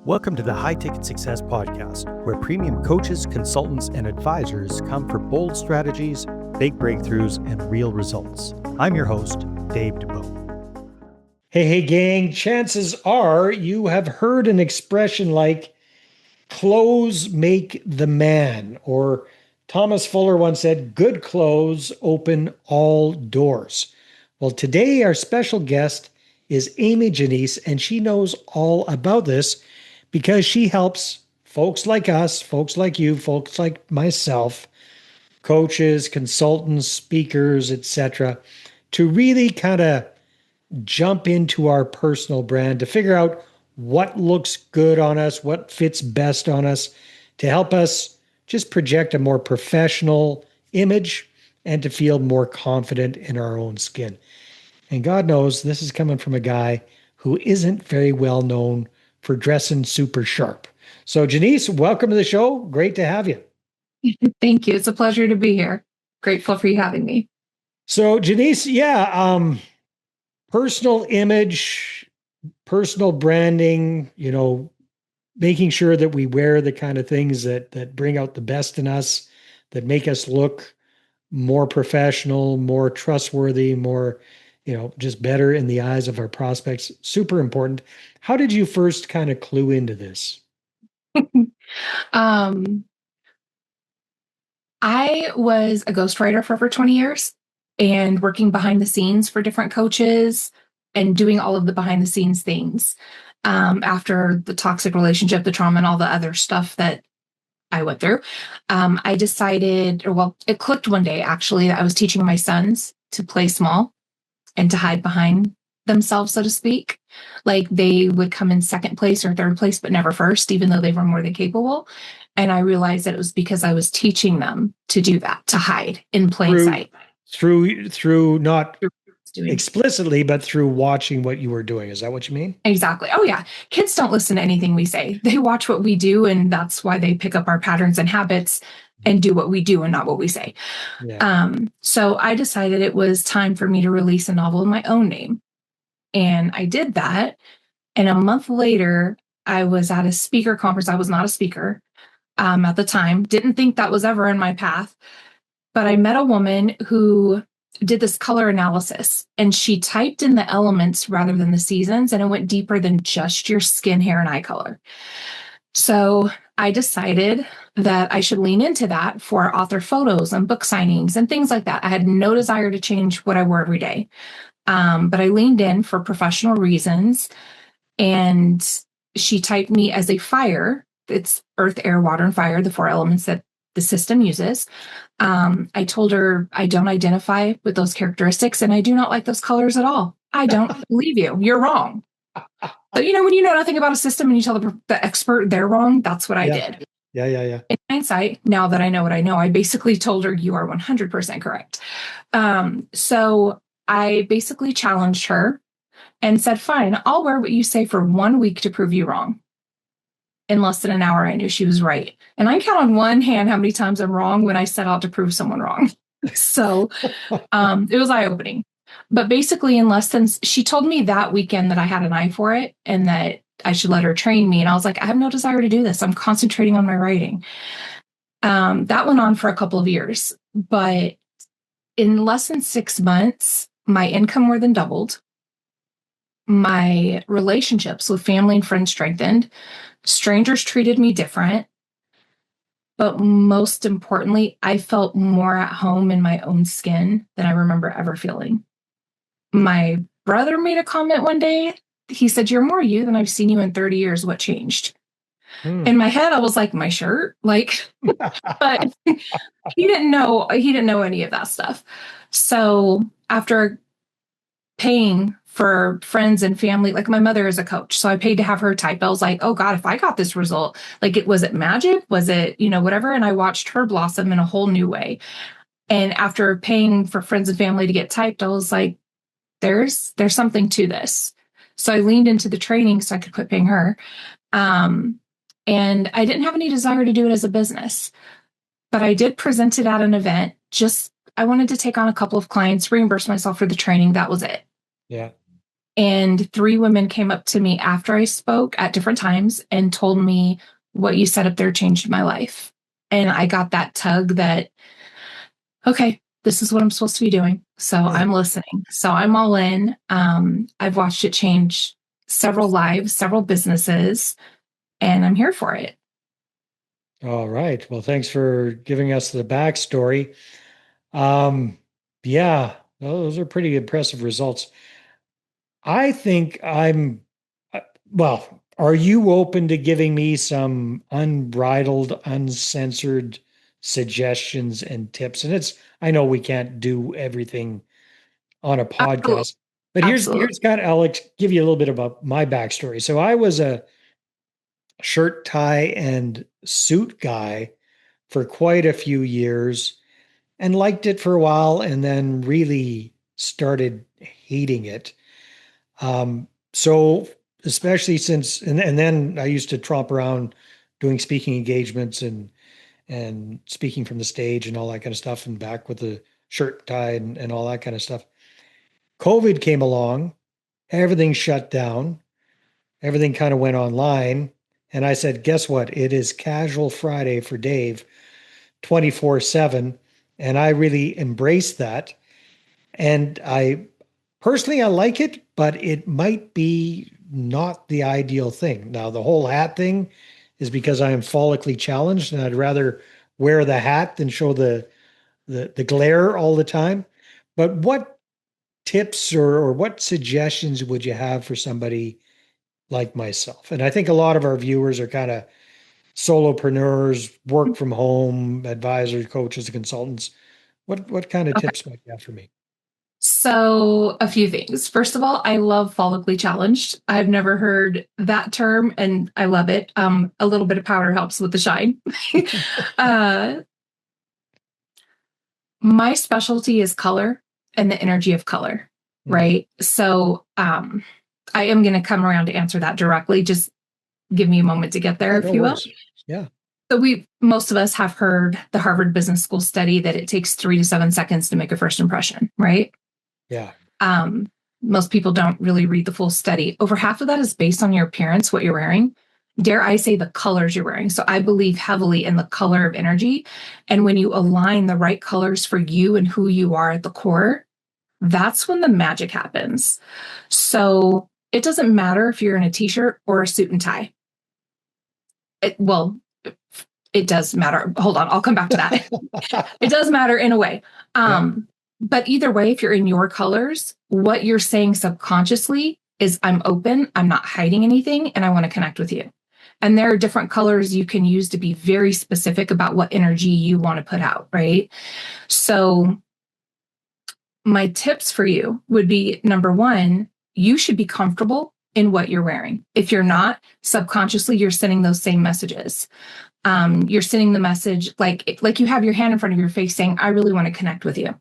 Welcome to the High Ticket Success Podcast, where premium coaches, consultants, and advisors come for bold strategies, big breakthroughs, and real results. I'm your host, Dave Dubeau. Hey, gang, chances are you have heard an expression like clothes make the man, or Thomas Fuller once said, good clothes open all doors. Well, today our special guest is Amy Janece, and she knows all about this because she helps folks like us, folks like you, folks like myself, coaches, consultants, speakers, etc., to really kind of jump into our personal brand, to figure out what looks good on us, what fits best on us, to help us just project a more professional image and to feel more confident in our own skin. And God knows this is coming from a guy who isn't very well known for dressing super sharp. So, Janece, welcome to the show. Great to have you. Thank you. It's a pleasure to be here. Grateful for you having me. So, Janece, personal image, personal branding, making sure that we wear the kind of things that bring out the best in us, that make us look more professional, more trustworthy, more, just better in the eyes of our prospects. Super important. How did you first kind of clue into this? I was a ghostwriter for over 20 years and working behind the scenes for different coaches and doing all of the behind the scenes things. After the toxic relationship, the trauma, and all the other stuff that I went through, I decided, it clicked one day actually, that I was teaching my sons to play small and to hide behind themselves, so to speak. Like they would come in second place or third place, but never first, even though they were more than capable. And I realized that it was because I was teaching them to do that, to hide in plain sight. Through not explicitly, but through watching what you were doing. Is that what you mean? Exactly. Oh, yeah. Kids don't listen to anything we say. They watch what we do, and that's why they pick up our patterns and habits and do what we do and not what we say. Yeah. So I decided it was time for me to release a novel in my own name. And I did that. And a month later, I was at a speaker conference. I was not a speaker at the time. Didn't think that was ever in my path. But I met a woman who did this color analysis, and she typed in the elements rather than the seasons, and it went deeper than just your skin, hair, and eye color. So I decided that I should lean into that for author photos and book signings and things like that. I had no desire to change what I wore every day. But I leaned in for professional reasons, and she typed me as a fire. It's earth, air, water, and fire, the four elements that the system uses. I told her I don't identify with those characteristics, and I do not like those colors at all. I don't believe you. You're wrong. But when you know nothing about a system and you tell the expert they're wrong, that's what I did. Yeah. In hindsight, now that I know what I know, I basically told her you are 100% correct. So I basically challenged her and said, fine, I'll wear what you say for 1 week to prove you wrong. In less than an hour, I knew she was right. And I count on one hand how many times I'm wrong when I set out to prove someone wrong. So it was eye-opening. But basically she told me that weekend that I had an eye for it and that I should let her train me. And I was like, I have no desire to do this. I'm concentrating on my writing. That went on for a couple of years. But in less than 6 months, my income more than doubled. My relationships with family and friends strengthened. Strangers treated me different. But most importantly, I felt more at home in my own skin than I remember ever feeling. My brother made a comment one day. He said, you're more you than I've seen you in 30 years. What changed? In my head, I was like, my shirt, but he didn't know any of that stuff. So after paying for friends and family, like my mother is a coach, so I paid to have her type. I was like, oh God, if I got this result, was it magic? Was it, whatever? And I watched her blossom in a whole new way. And after paying for friends and family to get typed, I was like, there's something to this. So I leaned into the training so I could quit paying her. And I didn't have any desire to do it as a business, but I did present it at an event. I wanted to take on a couple of clients, reimburse myself for the training. That was it. Yeah. And 3 women came up to me after I spoke at different times and told me what you said up there changed my life. And I got that tug that, okay, this is what I'm supposed to be doing. So I'm listening. So I'm all in. I've watched it change several lives, several businesses, and I'm here for it. All right. Well, thanks for giving us the backstory. Yeah, those are pretty impressive results. I think well, are you open to giving me some unbridled, uncensored suggestions and tips? And I know we can't do everything on a Absolutely. podcast, but Absolutely. here's kind of, Alex, give you a little bit about my backstory. So I was a shirt, tie, and suit guy for quite a few years and liked it for a while and then really started hating it. So especially since and then I used to tromp around doing speaking engagements and speaking from the stage and all that kind of stuff and back with the shirt tied and all that kind of stuff. COVID came along, everything shut down, everything kind of went online. And I said, guess what? It is casual Friday for Dave 24/7. And I really embraced that. And I personally, I like it, but it might be not the ideal thing. Now, the whole hat thing is because I am follically challenged and I'd rather wear the hat than show the glare all the time. But what tips or what suggestions would you have for somebody like myself? And I think a lot of our viewers are kind of solopreneurs, work from home, advisors, coaches, consultants. What kind of Okay. tips might you have for me? So, a few things. First of all, I love follically challenged. I've never heard that term and I love it. A little bit of powder helps with the shine. uh, my specialty is color and the energy of color, right? So, I am going to come around to answer that directly. Just give me a moment to get there, Yeah, if no you will. worries. Yeah. So most of us have heard the Harvard Business School study that it takes 3 to 7 seconds to make a first impression, right? Yeah. Most people don't really read the full study. Over half of that is based on your appearance, what you're wearing. Dare I say the colors you're wearing. So I believe heavily in the color of energy. And when you align the right colors for you and who you are at the core, that's when the magic happens. So it doesn't matter if you're in a t-shirt or a suit and tie. Well, it does matter. Hold on, I'll come back to that. It does matter in a way. But either way, if you're in your colors, what you're saying subconsciously is I'm open, I'm not hiding anything, and I want to connect with you. And there are different colors you can use to be very specific about what energy you want to put out, right? So my tips for you would be number one, you should be comfortable in what you're wearing. If you're not, subconsciously, you're sending those same messages. You're sending the message like you have your hand in front of your face saying, I really want to connect with you.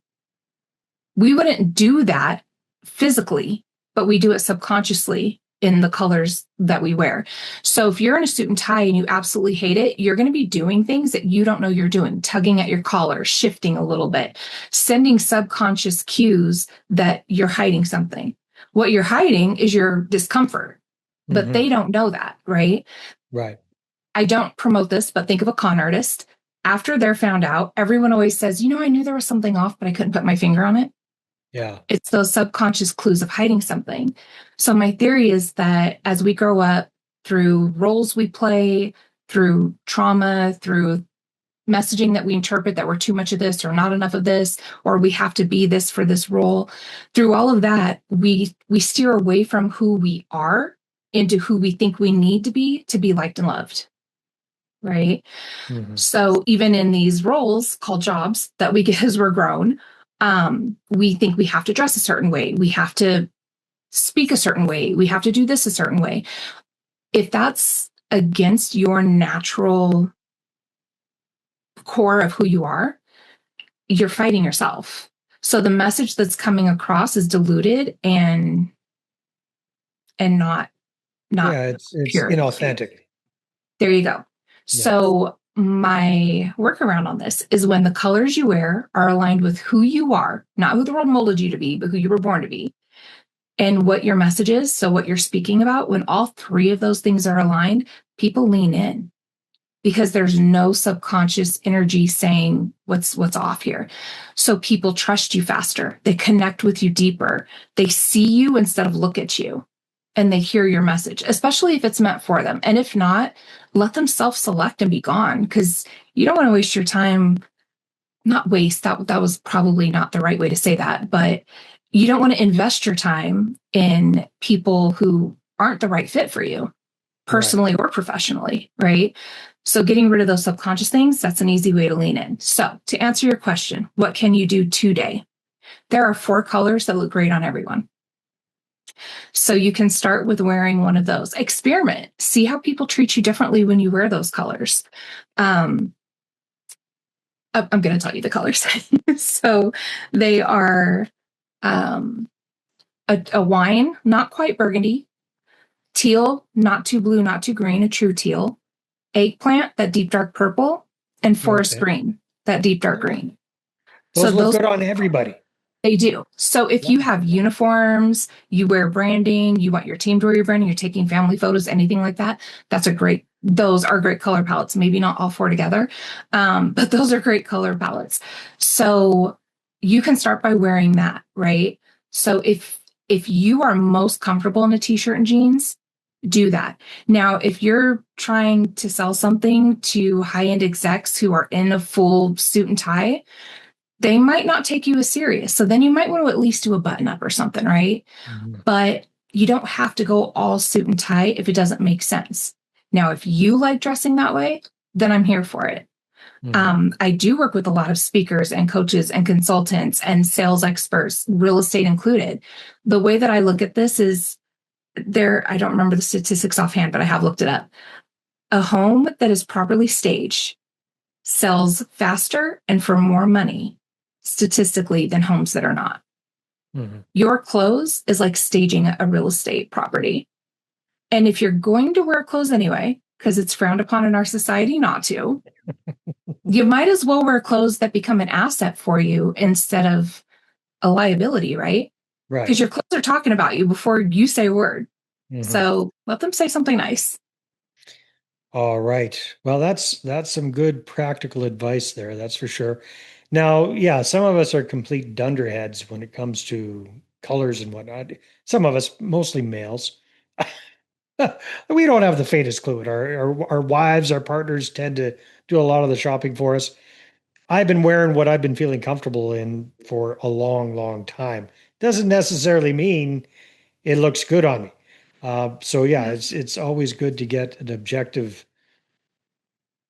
We wouldn't do that physically, but we do it subconsciously in the colors that we wear. So if you're in a suit and tie and you absolutely hate it, you're going to be doing things that you don't know you're doing, tugging at your collar, shifting a little bit, sending subconscious cues that you're hiding something. What you're hiding is your discomfort, but they don't know that, right? Right. I don't promote this, but think of a con artist. After they're found out, everyone always says, I knew there was something off, but I couldn't put my finger on it. Yeah. It's those subconscious clues of hiding something. So my theory is that as we grow up through roles we play, through trauma, through messaging that we interpret that we're too much of this or not enough of this, or we have to be this for this role, through all of that, we steer away from who we are into who we think we need to be liked and loved. Right. So even in these roles called jobs that we get as we're grown, we think we have to dress a certain way. We have to speak a certain way. We have to do this a certain way. If that's against your natural core of who you are, you're fighting yourself. So the message that's coming across is diluted and not it's pure. inauthentic. There you go. So my workaround on this is when the colors you wear are aligned with who you are, not who the world molded you to be, but who you were born to be. and what your message is, so what you're speaking about, when all three of those things are aligned, people lean in because there's no subconscious energy saying what's off here. So people trust you faster. They connect with you deeper. They see you instead of look at you, and they hear your message, especially if it's meant for them. And if not, let them self-select and be gone, because you don't want to waste your time. Not waste, that was probably not the right way to say that, but you don't want to invest your time in people who aren't the right fit for you, personally or professionally, right? So getting rid of those subconscious things, that's an easy way to lean in. So to answer your question, what can you do today? There are 4 colors that look great on everyone. So you can start with wearing one of those. Experiment. See how people treat you differently when you wear those colors. I'm going to tell you the colors. So they are a wine, not quite burgundy, teal, not too blue, not too green, a true teal, eggplant, that deep dark purple, and forest green, that deep dark green. Those look good on everybody. They do. So if you have uniforms, you wear branding, you want your team to wear your branding, you're taking family photos, anything like that, those are great color palettes. Maybe not all 4 together, but those are great color palettes. So you can start by wearing that, right? So if you are most comfortable in a t-shirt and jeans, do that. Now, if you're trying to sell something to high-end execs who are in a full suit and tie, they might not take you as serious. So then you might want to at least do a button up or something, right? Mm-hmm. But you don't have to go all suit and tie if it doesn't make sense. Now, if you like dressing that way, then I'm here for it. Mm-hmm. I do work with a lot of speakers and coaches and consultants and sales experts, real estate included. The way that I look at this is I don't remember the statistics offhand, but I have looked it up. A home that is properly staged sells faster and for more money statistically than homes that are not. Mm-hmm. Your clothes is like staging a real estate property. And if you're going to wear clothes anyway, because it's frowned upon in our society not to, you might as well wear clothes that become an asset for you instead of a liability, right? Right. Because your clothes are talking about you before you say a word. Mm-hmm. So let them say something nice. All right. Well, that's some good practical advice there. That's for sure. Now, yeah, some of us are complete dunderheads when it comes to colors and whatnot. Some of us, mostly males, we don't have the faintest clue. Our wives, our partners tend to do a lot of the shopping for us. I've been wearing what I've been feeling comfortable in for a long, long time. Doesn't necessarily mean it looks good on me. So yeah, it's always good to get an objective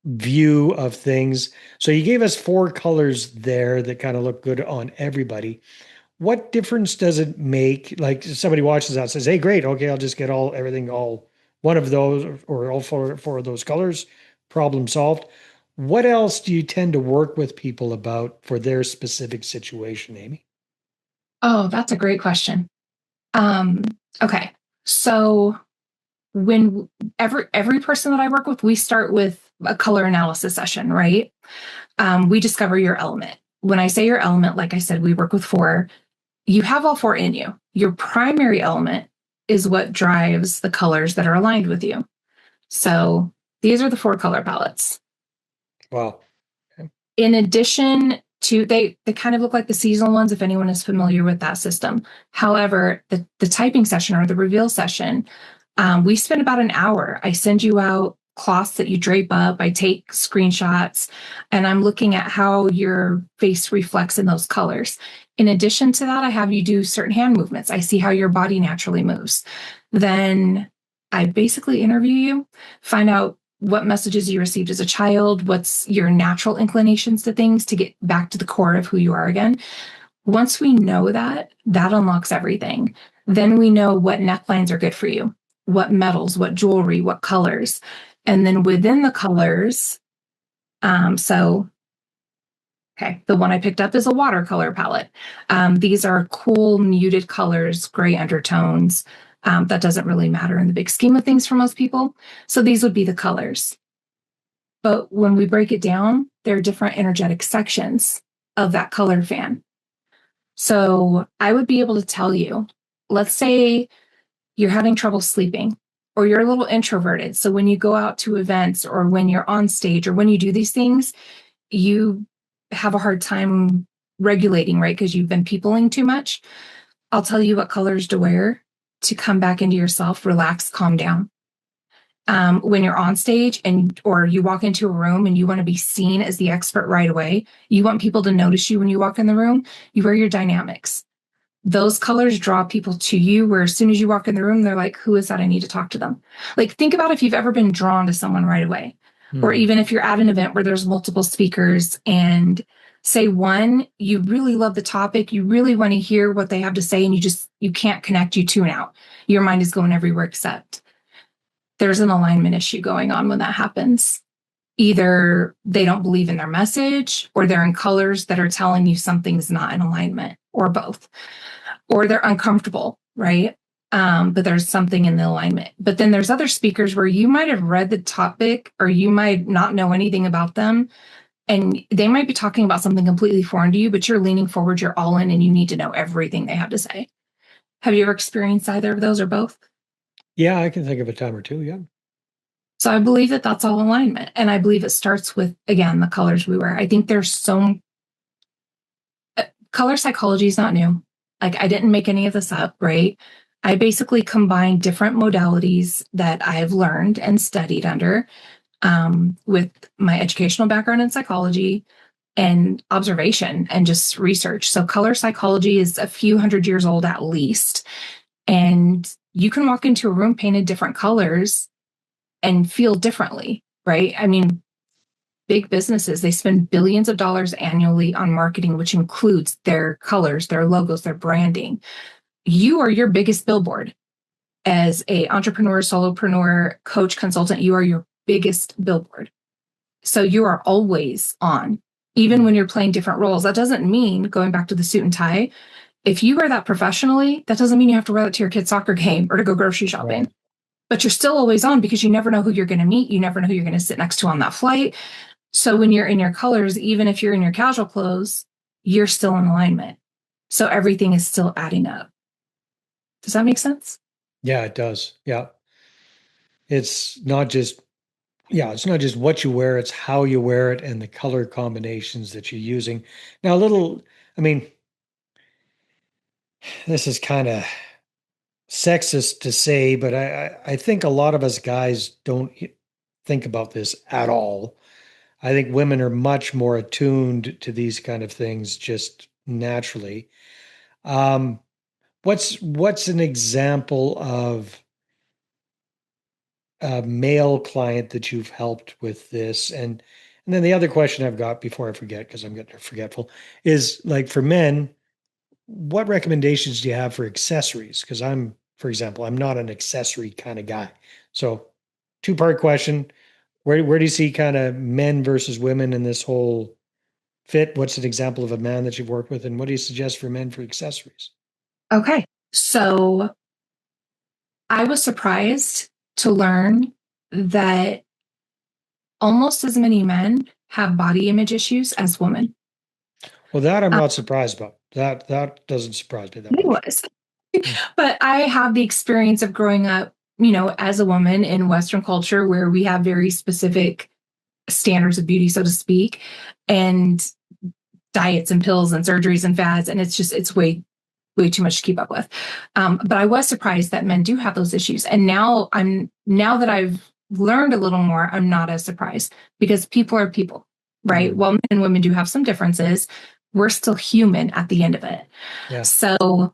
view of things. So you gave us 4 colors there that kind of look good on everybody. What difference does it make? Like somebody watches that and says, hey, great. Okay, I'll just get everything, all one of those or all four of those colors, problem solved. What else do you tend to work with people about for their specific situation, Amy? Oh, that's a great question. Okay. So when every person that I work with, we start with a color analysis session, right? We discover your element. When I say your element, like I said, we work with 4. You have all 4 in you. Your primary element is what drives the colors that are aligned with you. So these are the 4 color palettes. Wow. Okay. In addition to, they kind of look like the seasonal ones, if anyone is familiar with that system. However, the typing session or the reveal session, we spend about an hour. I send you out cloths that you drape up. I take screenshots, and I'm looking at how your face reflects in those colors. In addition to that, I have you do certain hand movements. I see how your body naturally moves. Then I basically interview you, find out what messages you received as a child, what's your natural inclinations to things, to get back to the core of who you are again. Once we know that unlocks everything. Then we know what necklines are good for you, what metals, what jewelry, what colors. And then within the colors, the one I picked up is a watercolor palette. These are cool, muted colors, gray undertones. That doesn't really matter in the big scheme of things for most people. So these would be the colors. But when we break it down, there are different energetic sections of that color fan. So I would be able to tell you let's say you're having trouble sleeping or you're a little introverted. So when you go out to events or when you're on stage or when you do these things, you have a hard time regulating, right? Because you've been peopling too much. I'll tell you what colors to wear to come back into yourself, relax, calm down. When you're on stage or you walk into a room and you want to be seen as the expert right away, you want people to notice you when you walk in the room, you wear your dynamics. Those colors draw people to you, where as soon as you walk in the room, they're like, who is that? I need to talk to them. Like, think about if you've ever been drawn to someone right away, or even if you're at an event where there's multiple speakers and say one, you really love the topic, you really want to hear what they have to say, and you can't connect, you tune out. Your mind is going everywhere except. There's an alignment issue going on when that happens. Either they don't believe in their message, or they're in colors that are telling you something's not in alignment, or both, or they're uncomfortable, right? But there's something in the alignment. But then there's other speakers where you might have read the topic or you might not know anything about them. And they might be talking about something completely foreign to you, but you're leaning forward, you're all in, and you need to know everything they have to say. Have you ever experienced either of those or both? Yeah, I can think of a time or two. Yeah. So I believe that that's all alignment. And I believe it starts with, again, the colors we wear. I think there's color psychology is not new. Like, I didn't make any of this up, right? I basically combined different modalities that I've learned and studied under with my educational background in psychology and observation and just research. So color psychology is a few hundred years old at least. And you can walk into a room painted different colors and feel differently, right? I mean, big businesses, they spend billions of dollars annually on marketing, which includes their colors, their logos, their branding. You are your biggest billboard. As a entrepreneur, solopreneur, coach, consultant, you are your biggest billboard. So you are always on, even when you're playing different roles. That doesn't mean, going back to the suit and tie, if you wear that professionally, that doesn't mean you have to wear it to your kid's soccer game or to go grocery shopping. Right. But you're still always on, because you never know who you're going to meet. You never know who you're going to sit next to on that flight. So when you're in your colors, even if you're in your casual clothes, you're still in alignment. So everything is still adding up. Does that make sense? Yeah, it does. Yeah. It's not just what you wear, it's how you wear it and the color combinations that you're using. Now, this is kind of sexist to say, but I think a lot of us guys don't think about this at all. I think women are much more attuned to these kind of things just naturally. What's an example of a male client that you've helped with this? And then the other question I've got before I forget, because I'm getting forgetful, is like, for men, what recommendations do you have for accessories? Because for example, I'm not an accessory kind of guy. So, two-part question. Where do you see kind of men versus women in this whole fit? What's an example of a man that you've worked with? And what do you suggest for men for accessories? Okay. So I was surprised to learn that almost as many men have body image issues as women. Well, that I'm not surprised about. That doesn't surprise me that much. Was. But I have the experience of growing up, as a woman in Western culture, where we have very specific standards of beauty, so to speak, and diets and pills and surgeries and fads. And it's way too much to keep up with. But I was surprised that men do have those issues. And now that I've learned a little more, I'm not as surprised, because people are people, right? While men and women do have some differences, we're still human at the end of it. Yeah. So,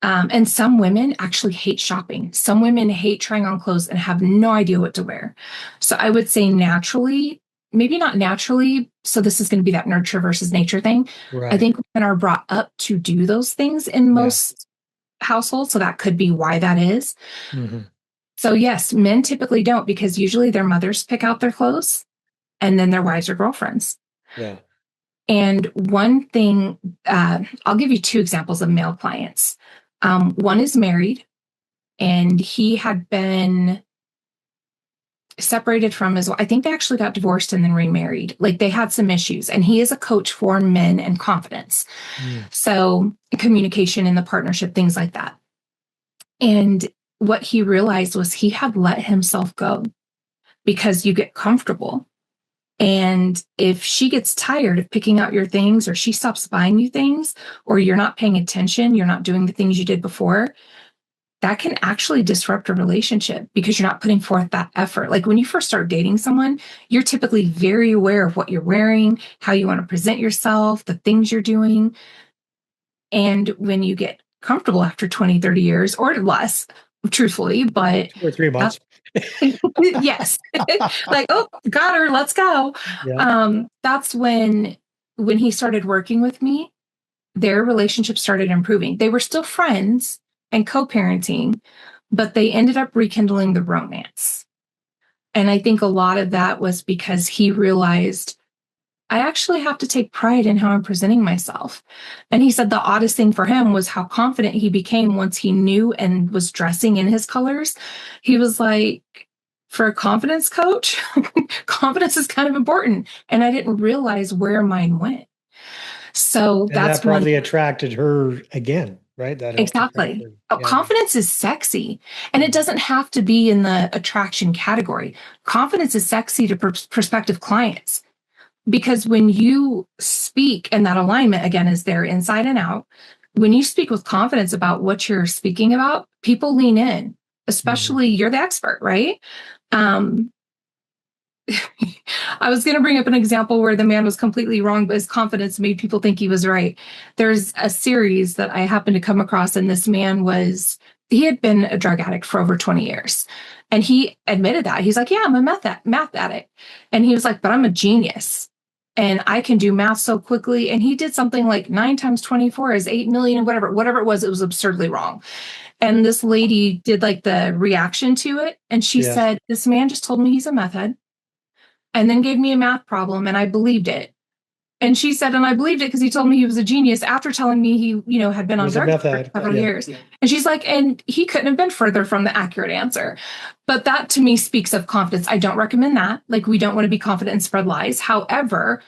and some women actually hate shopping. Some women hate trying on clothes and have no idea what to wear. So I would say naturally, maybe not naturally. So this is going to be that nurture versus nature thing. Right. I think women are brought up to do those things in most households. So that could be why that is. Mm-hmm. So yes, men typically don't, because usually their mothers pick out their clothes and then their wives or girlfriends. Yeah. And one thing, I'll give you two examples of male clients. One is married, and he had been separated from his wife. I think they actually got divorced and then remarried. Like, they had some issues, and he is a coach for men and confidence. So communication in the partnership, things like that. And what he realized was he had let himself go because you get comfortable. And if she gets tired of picking out your things, or she stops buying you things, or you're not paying attention, you're not doing the things you did before, that can actually disrupt a relationship because you're not putting forth that effort. Like when you first start dating someone, you're typically very aware of what you're wearing, how you want to present yourself, the things you're doing. And when you get comfortable after 20, 30 years or less, truthfully, but 2 or 3 months. yes, like, oh, got her, let's go. Yeah. That's when he started working with me, their relationship started improving. They were still friends and co-parenting, but they ended up rekindling the romance. And I think a lot of that was because he realized I actually have to take pride in how I'm presenting myself. And he said the oddest thing for him was how confident he became once he knew and was dressing in his colors. He was like, for a confidence coach, confidence is kind of important. And I didn't realize where mine went. So And that's that probably attracted her again, right? That helped attract exactly. her. Oh, Yeah. confidence is sexy, and it doesn't have to be in the attraction category. Confidence is sexy to prospective clients because when you speak, and that alignment again is there inside and out, when you speak with confidence about what you're speaking about, people lean in, especially you're the expert, right? Um, I was going to bring up an example where the man was completely wrong, but his confidence made people think he was right. There's a series that I happened to come across, and this man he had been a drug addict for over 20 years. And he admitted that. He's like, yeah, I'm a math addict. And he was like, but I'm a genius. And I can do math so quickly. And he did something like 9 times 24 is 8 million, whatever it was absurdly wrong. And this lady did like the reaction to it. And she said, this man just told me he's a meth head and then gave me a math problem, and I believed it. And she said, and I believed it because he told me he was a genius after telling me he, had been on drugs for several years. And she's like, and he couldn't have been further from the accurate answer. But that to me speaks of confidence. I don't recommend that. Like, we don't want to be confident and spread lies. However,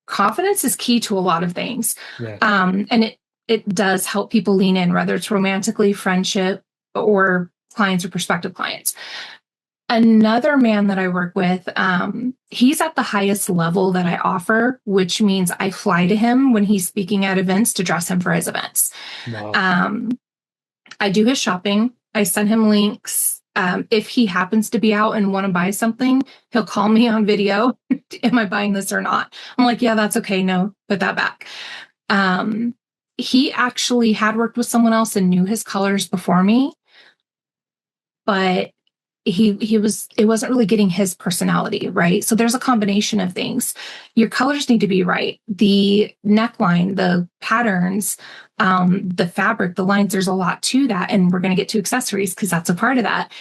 confidence is key to a lot of things. Yeah. And it does help people lean in, whether it's romantically, friendship, or clients or prospective clients. Another man that I work with, he's at the highest level that I offer, which means I fly to him when he's speaking at events to dress him for his events. Wow. I do his shopping. I send him links. If he happens to be out and want to buy something, he'll call me on video. Am I buying this or not? I'm like, yeah, that's okay. No, put that back. He actually had worked with someone else and knew his colors before me, but it wasn't really getting his personality, right? So there's a combination of things. Your colors need to be right. The neckline, the patterns, the fabric, the lines, there's a lot to that. And we're going to get to accessories because that's a part of that.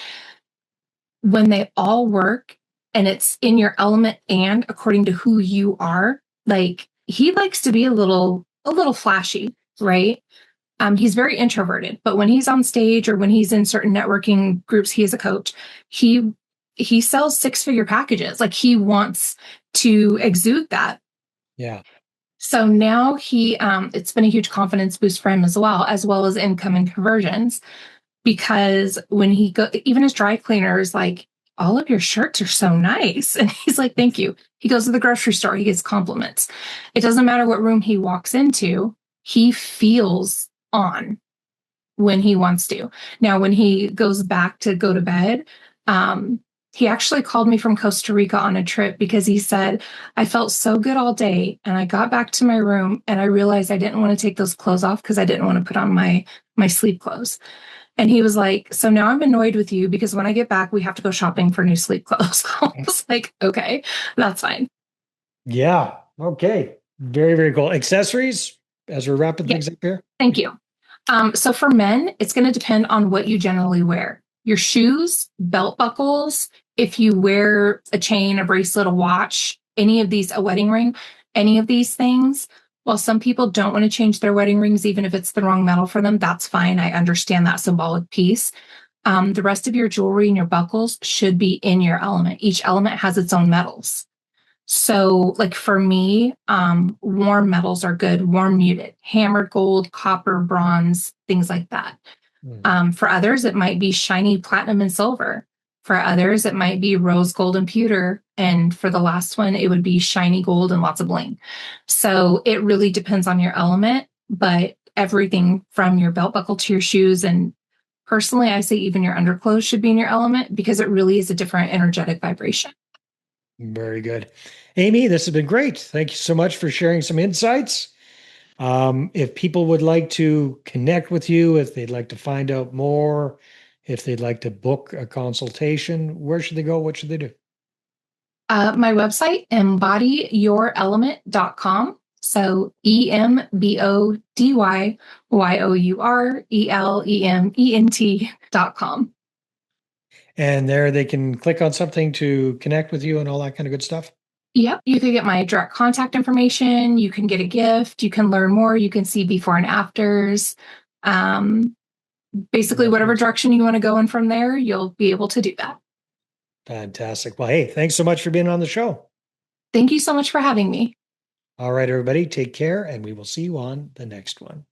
When they all work and it's in your element and according to who you are, like he likes to be a little flashy, right? He's very introverted, but when he's on stage or when he's in certain networking groups, he is a coach. He sells 6-figure packages. Like he wants to exude that. Yeah. So now it's been a huge confidence boost for him as well as income and conversions, because when even his dry cleaner is like, all of your shirts are so nice. And he's like, thank you. He goes to the grocery store, he gets compliments. It doesn't matter what room he walks into, he feels on when he wants to. Now, when he goes back to go to bed, he actually called me from Costa Rica on a trip because he said, I felt so good all day. And I got back to my room and I realized I didn't want to take those clothes off because I didn't want to put on my sleep clothes. And he was like, so now I'm annoyed with you because when I get back, we have to go shopping for new sleep clothes. I was like, okay, that's fine. Yeah. Okay. Very, very cool. Accessories as we're wrapping things up here. Thank you. So for men, it's going to depend on what you generally wear. Your shoes, belt buckles, if you wear a chain, a bracelet, a watch, a wedding ring, any of these things. While some people don't want to change their wedding rings, even if it's the wrong metal for them, that's fine. I understand that symbolic piece. The rest of your jewelry and your buckles should be in your element. Each element has its own metals. So like for me, warm metals are good, warm muted, hammered gold, copper, bronze, things like that. For others, it might be shiny platinum and silver. For others, it might be rose gold and pewter. And for the last one, it would be shiny gold and lots of bling. So it really depends on your element, but everything from your belt buckle to your shoes. And personally, I say even your underclothes should be in your element because it really is a different energetic vibration. Very good. Amy, this has been great. Thank you so much for sharing some insights. If people would like to connect with you, if they'd like to find out more, if they'd like to book a consultation, where should they go? What should they do? My website, embodyyourelement.com. So embodyyourelement.com. And there they can click on something to connect with you and all that kind of good stuff. Yep. You can get my direct contact information. You can get a gift. You can learn more. You can see before and afters. Basically, whatever direction you want to go in from there, you'll be able to do that. Fantastic. Well, hey, thanks so much for being on the show. Thank you so much for having me. All right, everybody, take care, and we will see you on the next one.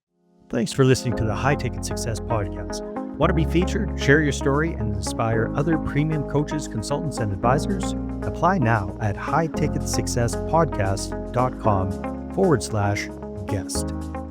Thanks for listening to the High Ticket Success Podcast. Want to be featured, share your story, and inspire other premium coaches, consultants, and advisors? Apply now at highticketsuccesspodcast.com/guest.